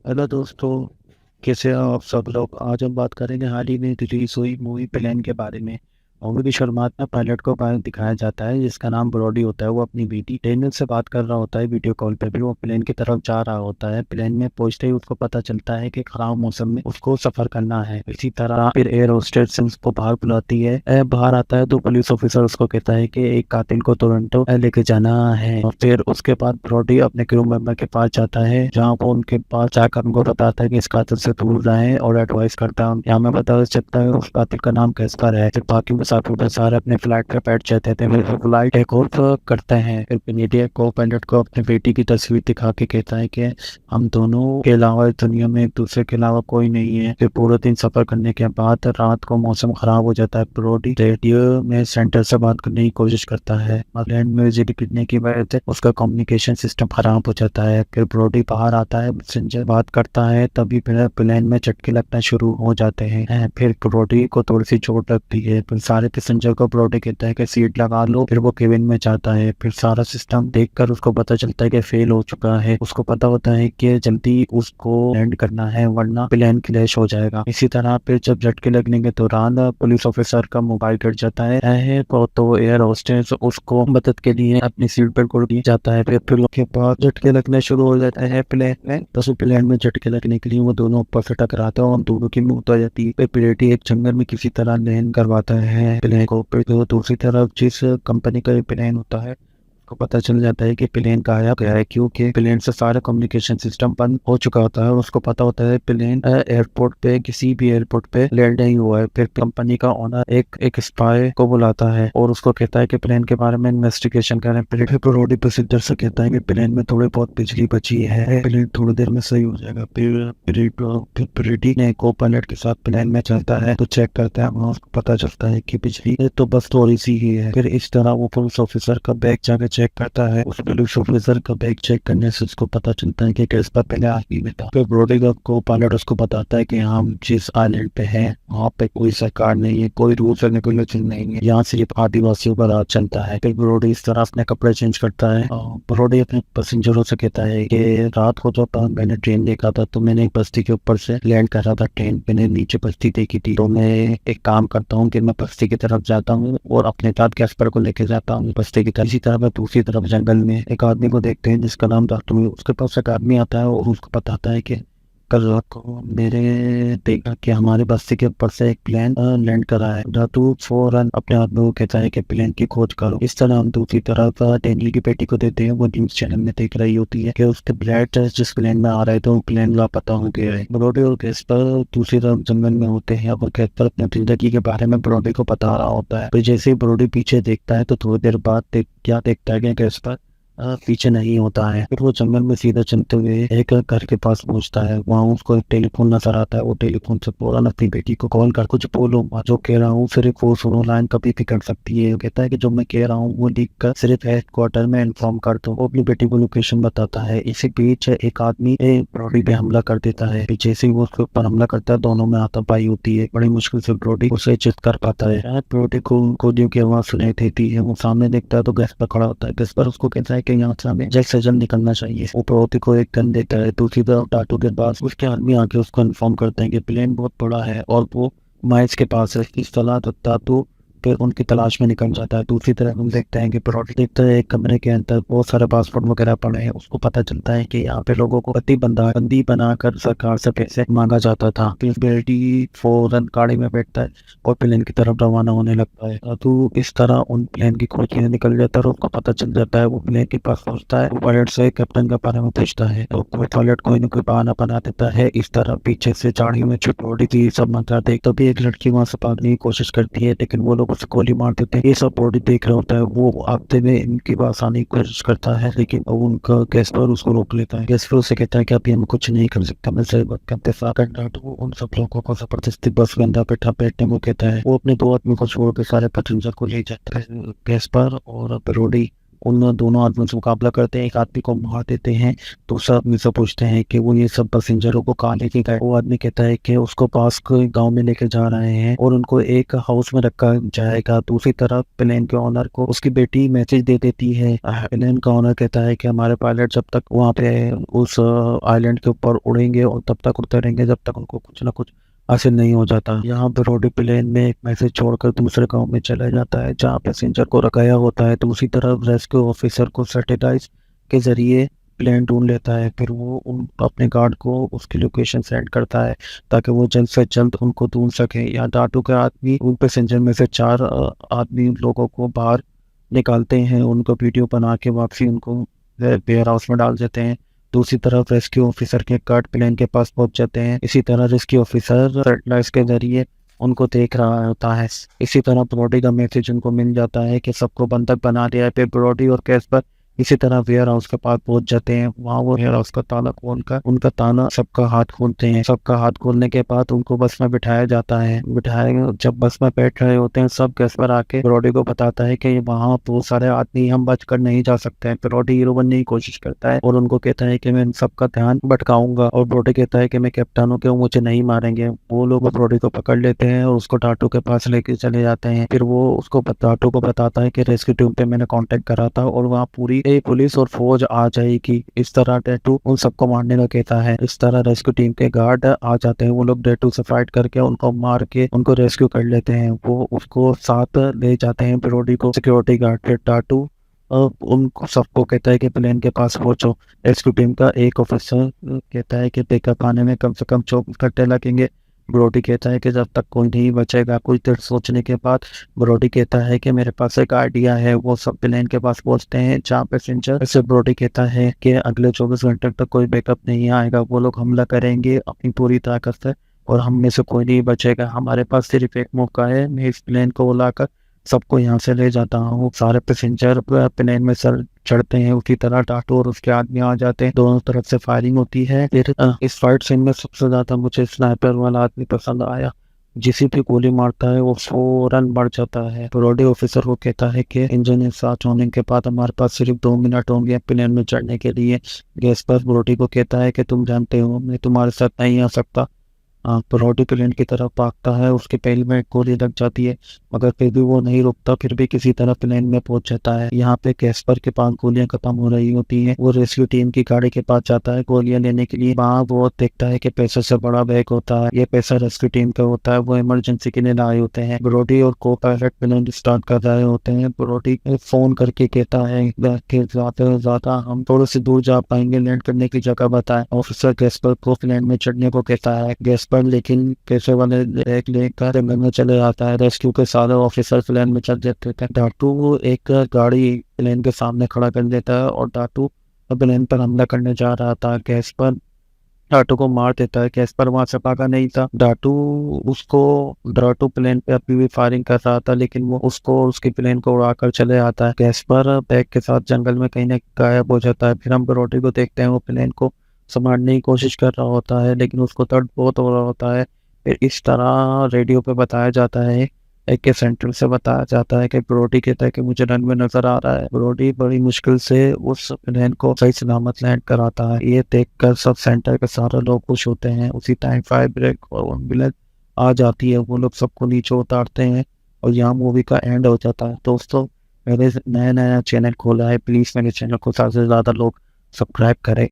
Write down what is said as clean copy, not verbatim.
Hello दोस्तों। कैसे हो आप सब लोग? आज हम बात करेंगे हाल ही में रिलीज हुई मूवी प्लेन के बारे में। मूवी की शुरुआत में पायलट को दिखाया जाता है जिसका नाम ब्रॉडी होता है। वो अपनी बेटी डेनियल से बात कर रहा होता है वीडियो कॉल पे। फिर वो प्लेन की तरफ जा रहा होता है। प्लेन में पहुंचते ही उसको पता चलता है कि खराब मौसम में उसको सफर करना है। इसी तरह फिर एयर होस्टेस उसको बाहर बुलाती है। बाहर आता है तो पुलिस ऑफिसर उसको कहता है कि एक कातिल को टोरंटो लेके जाना है। और फिर उसके बाद ब्रॉडी अपने क्रू मेंबर के पास जाता है जहाँ वो उनके पास जाकर उनको बताता है कि इस कातिल से दूर रहें और एडवाइस करता है। यहाँ में पता चलता है उस कातिल का नाम कैस्पर है। फिर बाकी मुसाफिर सारे अपने फ्लाइट पे बैठ जाते थे। फिर फ्लाइट टेक ऑफ करते हैं। फिर कैनेडियन को पायलट को अपनी बेटी की तस्वीर दिखा के कहता है कि हम दोनों के अलावा इस दुनिया में एक दूसरे के अलावा कोई नहीं है। फिर पूरे दिन सफर करने के बाद रात को मौसम खराब हो जाता है। ब्रोडी रेडियो में सेंटर से बात करने की कोशिश करता है मगर लैंड म्यूजिक गिरने की वजह से उसका कम्युनिकेशन सिस्टम खराब हो जाता है। फिर ब्रोडी बाहर आता है, मैसेंजर बात करता है, तभी फिर प्लेन में झटके लगना शुरू हो जाते हैं। फिर ब्रोडी को थोड़ी सी चोट लगती है। फिर सारे पैसेंजर को ब्रोडी कहता है कि सीट लगा लो। फिर वो केबिन में जाता है। फिर सारा सिस्टम देखकर उसको पता चलता है कि फेल हो चुका है। उसको पता होता है कि जल्दी उसको लैंड करना है वरना प्लेन क्रैश हो जाएगा। इसी तरह फिर जब झटके लगने के दौरान पुलिस ऑफिसर का मोबाइल कट जाता है तो एयर होस्टेस उसको मदद के लिए अपनी सीट पर को दी जाता है। फिर उसके बाद झटके लगने शुरू हो जाता है प्लेन में। तो उस प्लेन में झटके लगने के लिए वो दोनों ऊपर से टकराते हैं और दोनों की मौत हो जाती है। फिर पिलेटी एक जंगल में किसी तरह लैंड करवाता है प्लेन को। फिर तो दूसरी तरफ जिस कंपनी का ये प्लेन होता है को पता चल जाता है कि प्लेन गायब गया है क्योंकि प्लेन से सारा कम्युनिकेशन सिस्टम बंद हो चुका होता है। और उसको पता होता है प्लेन एयरपोर्ट पे किसी भी एयरपोर्ट पे लैंड नहीं हुआ है। फिर कंपनी का ओनर एक स्पाई को बुलाता है और उसको कहता है कि प्लेन के बारे में इन्वेस्टिगेशन करें। फिर ब्रोडी प्रोसीजर से कहता है कि प्लेन में थोड़ी बहुत बिजली बची है, प्लेन थोड़ी देर में सही हो जाएगा। फिर ब्रेडी ने को पायलट के साथ प्लेन में चलता है तो चेक करता है। वहाँ उसको पता चलता है कि बिजली तो बस थोड़ी सी ही है। फिर इस तरह वो पुलिस ऑफिसर का बैग जाके चेक करता है। उस पुलिस ऑफिसर का बैग चेक करने से उसको पता चलता है कि केस पर पहले आदमी में था। फिर ब्रोडी को पायलट उसको बताता है कि हम जिस आइलैंड पे हैं वहाँ पे कोई सरकार नहीं है, कोई रूल्स एंड रेगुलेशन नहीं है, यहाँ सिर्फ आदिवासियों का राज चलता है। फिर ब्रोडी इस तरह अपने कपड़े चेंज करता है और ब्रोडी अपने पैसेंजरों से कहता है कि रात को जब मैंने ट्रेन देखा था तो मैंने एक बस्ती के ऊपर से लैंड कर रहा था ट्रेन। मैंने नीचे बस्ती देखी थी तो मैं एक काम करता हूँ कि मैं बस्ती की तरफ जाता हूँ और अपने साथ कैस्पर को लेके जाता हूँ बस्ती की तरफ। इसी तरह मैं दूसरी तरफ जंगल में एक आदमी को देखते हैं जिसका नाम दातुमी। उसके पास एक आदमी आता है और उसको बताता है कि कल रात को मेरे देखा कि हमारे बस्ती के ऊपर से एक प्लेन लैंड करा है। धातु फौरन अपने आदमी को कहता है कि प्लेन की खोज करो। इस तरह हम दूसरी तरफ डेनियल की बेटी को देते हैं। वो न्यूज चैनल में देख रही होती है कि उसके ब्लड जिस प्लेन में आ रहे थे वो प्लेन लापता हो गया है। ब्रोडी और कैस्पर दूसरी तरफ जंगल में होते हैं और कैस्पर अपनी जिंदगी के बारे में ब्रोडी को बता रहा होता है। फिर जैसे ही ब्रोडी पीछे देखता है तो थोड़ी देर बाद क्या देखता है कि कैस्पर पीछे नहीं होता है। फिर वो जंगल में सीधा चलते हुए एक घर के पास पहुंचता है। वहाँ उसको एक टेलीफोन नजर आता है। वो टेलीफोन से फौरन अपनी बेटी को कॉल कर कुछ बोलो, मैं जो कह रहा हूँ सिर्फ वो सुनो, लाइन कभी भी कर सकती है। वो कहता है कि जो मैं कह रहा हूँ वो लिख कर सिर्फ हेड क्वार्टर में इन्फॉर्म कर दो। वो अपनी बेटी को लोकेशन बताता है। इसी बीच एक आदमी ब्रोडी पे हमला कर देता है। पीछे से वो उसके ऊपर हमला करता है। दोनों में हाथापाई होती है। बड़ी मुश्किल से ब्रोडी उसे चित कर पाता है। शायद ब्रोडी को गोलियों की आवाज सुनाई देती है। वो सामने देखता है तो गैस पर खड़ा होता है। गैस पर उसको कहता है कि यहाँ से हमें जल्द से जल्द निकलना चाहिए। वो ब्रोडी को एक गन देता है। दूसरी तरफ टाटू के पास उसके आदमी आके उसको इन्फॉर्म करते हैं कि प्लेन बहुत बड़ा है और वो माइल्स के पास है। इस सलाह टाटू फिर उनकी तलाश में निकल जाता है। दूसरी तरफ हम देखते हैं कि ब्रोडी देखते हैं एक कमरे के अंदर बहुत सारे पासपोर्ट वगैरह पड़े हैं। उसको पता चलता है कि यहाँ पे लोगों को बंदी बनाकर सरकार से पैसे मांगा जाता था। फिर बेटी फौरन गाड़ी में बैठता है और प्लेन की तरफ रवाना होने लगता है। तो इस तरह उन प्लेन की खोज में निकल जाता है और उसको पता चल जाता है। वो प्लेन के पास पहुंचता है। वो पायलट से कैप्टन के बारे में पूछता है तो कोई पायलट कोई ना कोई बहाना बना देता है। इस तरह पीछे से झाड़ी में छुप बॉडी थी सब मंत्रा देख तभी एक लड़की वहां से भागने की कोशिश करती है लेकिन वो लोग उसे गोली मार देते हैं। ये सब बॉडी देख रहा होता है। वो आते में इनके पास आने की कोशिश करता है लेकिन उनका गैस्पर उसको रोक लेता है। गैस्पर उसे कहता है कि अभी हम कुछ नहीं कर सकता, मैं सही बात करते तो वो उन सब लोगों को जबरदस्ती बस के अंदर बैठने को कहता है। वो अपने दो आदमी को छोड़ के सारे पैसेंजर को ले जाता है। गैस्पर और ब्रोडी उन दोनों आदमियों से मुकाबला करते हैं, एक आदमी को मार देते हैं। दूसरा आदमी से पूछते हैं कि वो ये सब पैसेंजरों को कहाँ लेके गए। वो आदमी कहता है कि उसको पास के गांव में लेके जा रहे हैं और उनको एक हाउस में रखा जाएगा। दूसरी तरफ प्लेन के ऑनर को उसकी बेटी मैसेज दे देती है। प्लेन का ऑनर कहता है कि हमारे पायलट जब तक वहाँ पे उस आइलैंड के ऊपर उड़ेंगे और तब तक उतरेंगे जब तक उनको कुछ ना कुछ हासिल नहीं हो जाता। यहाँ पे रोडी प्लेन में एक मैसेज छोड़कर दूसरे गांव में चला जाता है जहाँ पैसेंजर को रखाया होता है। दूसरी तरफ रेस्क्यू ऑफिसर को सैटेलाइट के जरिए प्लेन ढूंढ लेता है। फिर वो उन अपने गार्ड को उसकी लोकेशन सेंड करता है ताकि वो जल्द से जल्द उनको ढूंढ सके। या डाटू के आदमी उन पैसेंजर में से 4 आदमी लोगों को बाहर निकालते हैं, उनको वीडियो बना के वापसी उनको वेयर हाउस में डाल देते हैं। दूसरी तरफ रेस्क्यू ऑफिसर के गार्ड प्लेन के पास पहुंच जाते हैं। इसी तरह रेस्क्यू ऑफिसर सैटेलाइट के जरिए उनको देख रहा होता है। इसी तरह ब्रॉडी का मैसेज उनको मिल जाता है कि सबको बंधक बना दिया है। फिर ब्रॉडी और कैस्पर इसी तरह वेयर हाउस के पास पहुंच जाते हैं। वहाँ वो वेयर हाउस का ताला खोलकर उनका ताला सबका हाथ खोलते हैं। सबका हाथ खोलने के बाद उनको बस में बिठाया जाता है। जब बस में बैठ रहे होते हैं सब कैस्पर आके ब्रॉडी को बताता है कि वहाँ बहुत सारे आदमी हम बच कर नहीं जा सकते हैं। ब्रॉडी हीरो बनने की कोशिश करता है और उनको कहता है कि मैं इन सबका ध्यान भटकाऊंगा और ब्रॉडी कहता है कि मैं कैप्टन हूँ कि वो मुझे नहीं मारेंगे। वो लोग ब्रॉडी को पकड़ लेते हैं और उसको टाटू के पास लेके चले जाते हैं। फिर वो उसको टाटू को बताता है कि रेस्क्यू टीम पे मैंने कांटेक्ट करा था और वहाँ पूरी पुलिस और फौज आ जाएगी। इस तरह डेटू उन सबको मारने का कहता है। इस तरह रेस्क्यू टीम के गार्ड आ जाते हैं। वो लोग डेटू से फाइट करके उनको मार के उनको रेस्क्यू कर लेते हैं। वो उसको साथ ले जाते हैं ब्रॉडी को सिक्योरिटी गार्ड। फिर टाटू उनको सबको कहता है कि प्लेन के पास पहुंचो। रेस्क्यू टीम का एक ऑफिसर कहता है कि बैकअप आने में कम से कम 24 घंटे लगेंगे। ब्रोडी कहता है कि जब तक कोई नहीं बचेगा। कुछ देर सोचने के बाद ब्रोडी कहता है कि मेरे पास एक आइडिया है। वो सब प्लेन के पास पहुंचते हैं जहाँ पैसेंजर से ब्रोडी कहता है कि अगले 24 घंटे तक कोई बैकअप नहीं आएगा। वो लोग हमला करेंगे अपनी पूरी ताकत से और हम में से कोई नहीं बचेगा। हमारे पास सिर्फ एक मौका है, मैं इस प्लेन को उड़ाकर सबको यहाँ से ले जाता हूँ। सारे पैसेंजर प्लेन में सर चढ़ते हैं। उसी तरह टाटू और उसके आदमी आ जाते हैं। दोनों तरफ से फायरिंग होती है। फिर इस फाइट सीन में सबसे ज्यादा मुझे स्नाइपर वाला आदमी पसंद आया। जिसे भी गोली मारता है वो फौरन मर जाता है। ब्रॉडी ऑफिसर को कहता है कि इंजन स्टार्ट होने के बाद हमारे पास सिर्फ 2 मिनट होंगे प्लेन में चढ़ने के लिए। गैस पर ब्रॉडी को कहता है कि तुम जानते हो मैं तुम्हारे साथ नहीं आ सकता। ब्रॉडी प्लेन की तरफ भागता है। उसके पहले में गोली लग जाती है मगर फिर भी वो नहीं रुकता। फिर भी किसी तरह प्लेन में पहुंच जाता है। यहाँ पे कैस्पर के पास गोलियां खत्म हो रही होती हैं। वो रेस्क्यू टीम की गाड़ी के पास जाता है गोलियां लेने के लिए। वहाँ वो देखता है कि पैसे से बड़ा बैग होता है। ये पैसा रेस्क्यू टीम का होता है। वो इमरजेंसी के लिए लाए होते हैं। ब्रॉडी और को पायलट प्लेन स्टार्ट कर रहे होते हैं। ब्रॉडी फोन करके कहता है कि ज्यादा से ज्यादा हम थोड़े से दूर जा पाएंगे, लैंड करने की जगह बताएं। ऑफिसर कैस्पर को प्लेन में चढ़ने को कहता है। पर लेकिन पैसे वाले एक लेकर जंगल में चले जाता है। रेस्क्यू के सारे ऑफिसर प्लेन में चल देते थे। डाटू एक गाड़ी प्लेन के सामने खड़ा कर देता है और डाटू प्लेन पर हमला करने जा रहा था। गैस पर डाटू को मार देता है। गैस पर वहां से भागा नहीं था। डाटू प्लेन पे अभी भी फायरिंग कर रहा था लेकिन वो उसको उसकी प्लेन को उड़ाकर चले आता है। गैस पर बैग के साथ जंगल में कहीं ना गायब हो जाता है। फिर हम ब्रॉडी को देखते हैं, वो प्लेन को संभालने की कोशिश कर रहा होता है लेकिन उसको दर्द बहुत हो रहा होता है। फिर इस तरह रेडियो पे बताया जाता है, एक के सेंटर से बताया जाता है कि ब्रोडी कहता है कि मुझे रन में नजर आ रहा है। ब्रोडी बड़ी मुश्किल से उस प्लेन को सही सलामत लैंड कराता है। ये देखकर सब सेंटर के सारे लोग खुश होते हैं। उसी टाइम फायर ब्रेक और एम्बुलेंस आ जाती है। वो लोग सबको नीचे उतारते हैं और यहाँ मूवी का एंड हो जाता है। दोस्तों, मैंने नया नया चैनल खोला है, प्लीज मेरे चैनल को ज्यादा से ज्यादा लोग सब्सक्राइब करें।